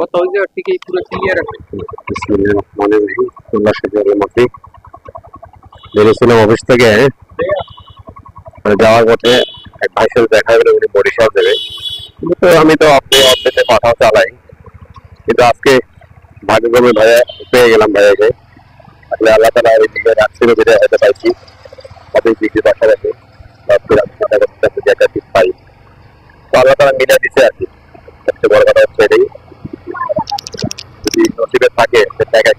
কত হয়েছে ওর থেকে পুরো ক্লিয়ার আছে। বেরিয়েছিলাম অফিস থেকে, যাওয়ার পথে এক ভাইয়ের সাথে দেখা গেল, উনি বরিশাল দেবে। কিন্তু আমি তো অফিসে কথাও চালাই, কিন্তু আজকে ভাগ্যক্রমে ভাইয়া পেয়ে গেলাম ভাইয়াকে। আসলে আল্লাহ তালা ওই দিকে রাখছিল যেটা হয়তো পাইছি, অফিস ডিগ্রি পাশাপাশি একটা ঠিক পাই। তো আল্লাহ তালা মিলে দিচ্ছে আর কি। সবচেয়ে বড় কথা হচ্ছে এটাই, যদি নসিবে থাকে জায়গায়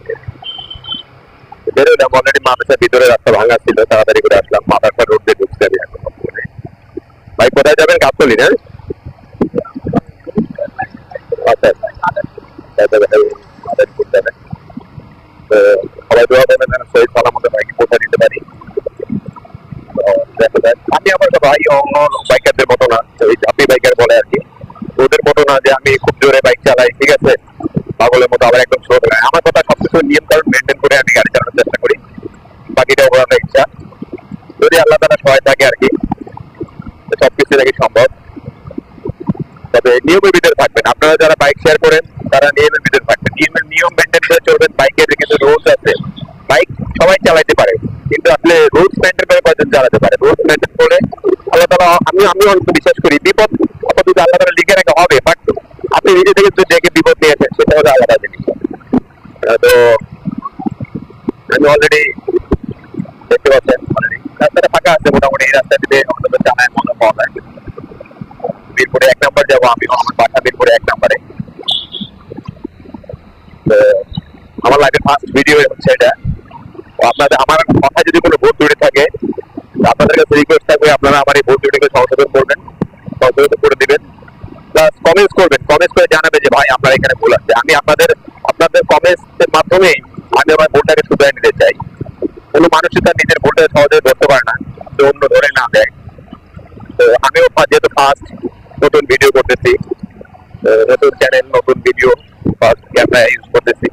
বেরোলাম। অলরেডি মানুষের ভিতরে রাস্তা ভাঙা ছিল, তাড়াতাড়ি করে আসলাম। মাথাটা রোড দিয়ে ঢুকছে আমি এখন। ভাই কোথায় যাবেন? গাবতলী না? আচ্ছা, সবাই দোয়া করবেন যেন শহীদ সালামতে ভাইকে পৌঁছে দিতে পারি। আমি আমার ভাই অন্য বাইকারদের মতো না, ওই ঝাঁপি বাইকার বলে আর কি, ওদের মতো না যে আমি খুব জোরে বাইক চালাই, ঠিক আছে, পাগলের মতো আবার একদম স্লো চালাই। আমার কথা সবকিছু নিয়ম কারণ মেনটেন করে আমি গাড়ি চালানোর চেষ্টা করি। বাকিটা ওপর আমার ইচ্ছা, যদি আল্লাহ তাআলা সহায় থাকে আর কি, সবকিছু নাকি সম্ভব। তবে নিয়মের ভিতরে থাকবেন। আপনারা যারা বাইক শেয়ার করেন তারা নিয়মের ভিতরে থাকবেন, নিয়ম মেনটেন করে চলবেন। বাইকের কিন্তু রুলস আছে, বাইক সবাই চালাইতে পারে, কিন্তু আসলে রুলস মেনটেন করে কয়জন চালাতে পারে? রুলস মেনটেন করে আল্লাহ তাআলা, আমি অনেক বিশ্বাস করি বিপদ আপদ যদি আল্লাহ তাআলা লিখে রাখা হবে, বাট আপনি নিজে থেকে যদি দেখে বিপদ নিয়ে আসেন সেটা হচ্ছে আলাদা জিনিস। তো আমি অলরেডি দেখতে পাচ্ছেন অলরেডি রাস্তাটা ফাঁকা আছে মোটামুটি। এই রাস্তা দিতে আমাদের জানায় মনে পাওয়া যায়। মিরপুরে 1 নম্বর যাবো আমি, আমার বাসা মিরপুরে 1 নম্বরে। তো আমার লাইফে ফার্স্ট ভিডিও হচ্ছে এটা। আপনাদের আমার কথা যদি কোনো ভুল ত্রুটি থাকে, আপনাদের কাছে রিকোয়েস্ট থাকবে আপনারা আমার এই ভুল ত্রুটিকে সংশোধন করবেন, সংশোধন করে দিবেন, প্লাস কমেন্টস করবেন। কমেন্টস করে জানাবে যে ভাই আপনার এখানে ভুল আছে। আমি আপনাদের কমেন্টসের মাধ্যমেই আমি আমার ভুলটাকে শুধরাই নিতে চাই। কোনো মানুষই তার নিজের ভুলটা সহজে ধরতে পারে না, তো অন্য ধরে না দেয়। তো আমিও যেহেতু ফার্স্ট নতুন ভিডিও করতেছি, নতুন চ্যানেল, নতুন ভিডিও, ফার্স্ট ক্যামেরা ইউজ করতেছি,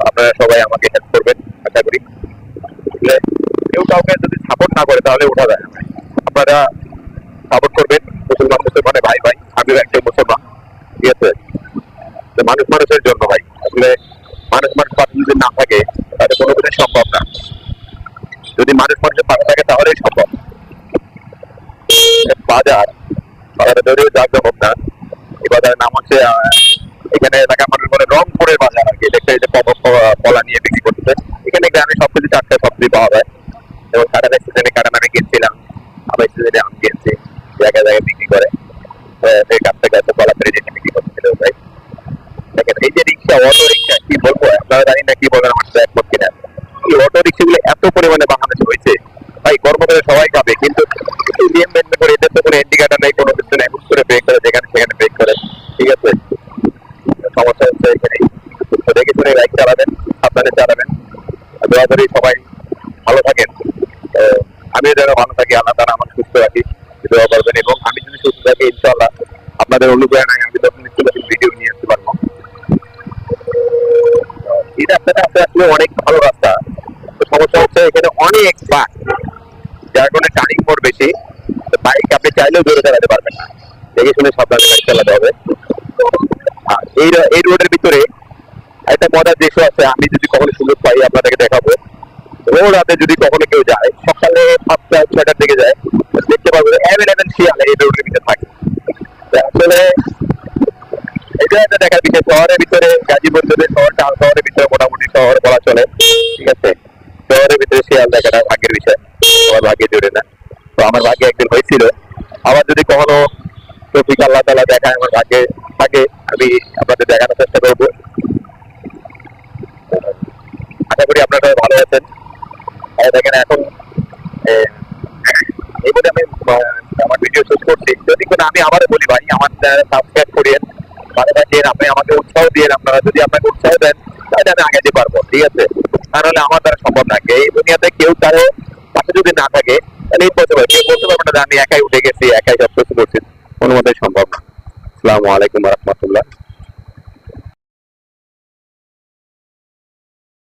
আপনারা সবাই আমাকে হেল্প করবেন আশা করি। কেউ কাউকে যদি সাপোর্ট না করে তাহলে ওঠা যায় না। আপনারা সাপোর্ট করবেন। মুসলমানে ভাই ভাই, আমিও একজন মুসলমান, ঠিক আছে। মানুষ মানুষের জন্য ভাই, আসলে মানুষ পাশে যদি না থাকে তাহলে কোনো কিছু সম্ভব না। যদি মানুষ মানুষের পাশে থাকে তাহলেই সম্ভব। বাজার যদিও জাঁকজমক না, এই বাজারের নাম হচ্ছে এখানে এলাকা মানুষ বলে রংপুরের বাজার আর কি। দেখতে কলা নিয়ে বিক্রি করতেছে। এখানে গ্রামে সবকিছু টাটকা সবজি পাওয়া যায়, এবং কাটার সিজনে কাটান আমি গিয়েছিলাম, আবার সিজনে আম কিনছি, জায়গায় জায়গায় বিক্রি করে। সেই কাছ থেকে এত কলা ফেলে যেতে বিক্রি করতেছিল ভাই। দেখেন এই যে রিক্সা, অটো রিক্সা, কি বলবো, আপনারা জানি না কি বলবেন, আমার সাথে একমত কিনা। এই অটো রিক্সা গুলো এত পরিমাণে বাংলাদেশে হয়েছে ভাই, কর্মচারী সবাই পাবে, কিন্তু নিয়ম মেনটেন করে, এদের তো কোনো ইন্ডিকেটার নেই, কোনো কিছু নেই, হুট করে ব্রেক করে যেখানে সেখানে ব্রেক করে, ঠিক আছে। সমস্যা হচ্ছে এখানেই। তো দেখে শুনে বাইক চালাবেন, সাবধানে চালাবেন। দোয়া করি সবাই ভালো থাকেন। আমিও যেন ভালো থাকি, আল্লাহ তাআলা আমার সুস্থ রাখি, দোয়া করবেন। এবং আমি যদি সুস্থ থাকি ইনশাআল্লাহ আপনাদের অনুপ্রেরণায় আমি তখন নিশ্চয়ই ভিডিও নিয়ে আসতে পারবো। এই রাস্তাটা আসলে অনেক ভালো রাস্তা। তো সমস্যা হচ্ছে এখানে অনেক বাস, যার কারণে টার্নিং মোড় বেশি। বাইক আপনি চাইলেও জোরে চালাতে পারবেন না, দেখে শুনে সাবধানে বাইক চালাতে হবে। আর এই রোডের ভিতরে একটা মজার দৃশ্য আছে, আমি যদি কখনো সুযোগ পাই আপনাদেরকে দেখাবো। রোড রাতে যদি কখনো কেউ যায়, সকালে 5টা-6টার দিকে যায়, দেখতে পারবো অ্যাভেলেবেল শিয়াল এই রোডের ভিতরে থাকে। আসলে এটা একটা দেখার বিষয়। শহরের ভিতরে গাজীপুর যদি শহরের ভিতরে মোটামুটি শহর বলা চলে, ঠিক আছে, শহরের ভিতরে শিয়াল দেখাটা ভাগ্যের বিষয়, আমার ভাগ্যে জুড়ে না। তো আমার ভাগ্যে একদিন হয়েছিল। আবার যদি কখনো তৌফিক আল্লাহ তাআলা দেখায় আমার ভাগ্যে থাকে, আমি আপনাদের দেখানোর চেষ্টা করবো। আশা করি আপনারা সবাই ভালো আছেন। দেখেন এখন এই বলে আমি আমার ভিডিও শেষ করছি। যদি কোনো আমি আবার বলি ভাই, আমার সাবস্ক্রাইব করিয়েন, ভালোবাসেন, আপনি আমাকে উৎসাহ দিয়ে, আপনারা যদি আপনাকে উৎসাহ দেন তাহলে আমি আগে যেতে পারবো, ঠিক আছে। তাহলে আমার দ্বারা সম্ভব না। এই দুনিয়াতে কেউ কারো পাশে যদি না থাকে তাহলে ইম্পসিবল। কেউ বলতে পারবে না যে আমি একাই উঠে গেছি, একাই সব কিছু করছি, কোনো মতেই সম্ভব না। আসসালামু আলাইকুম ওয়া রাহমাতুল্লাহ।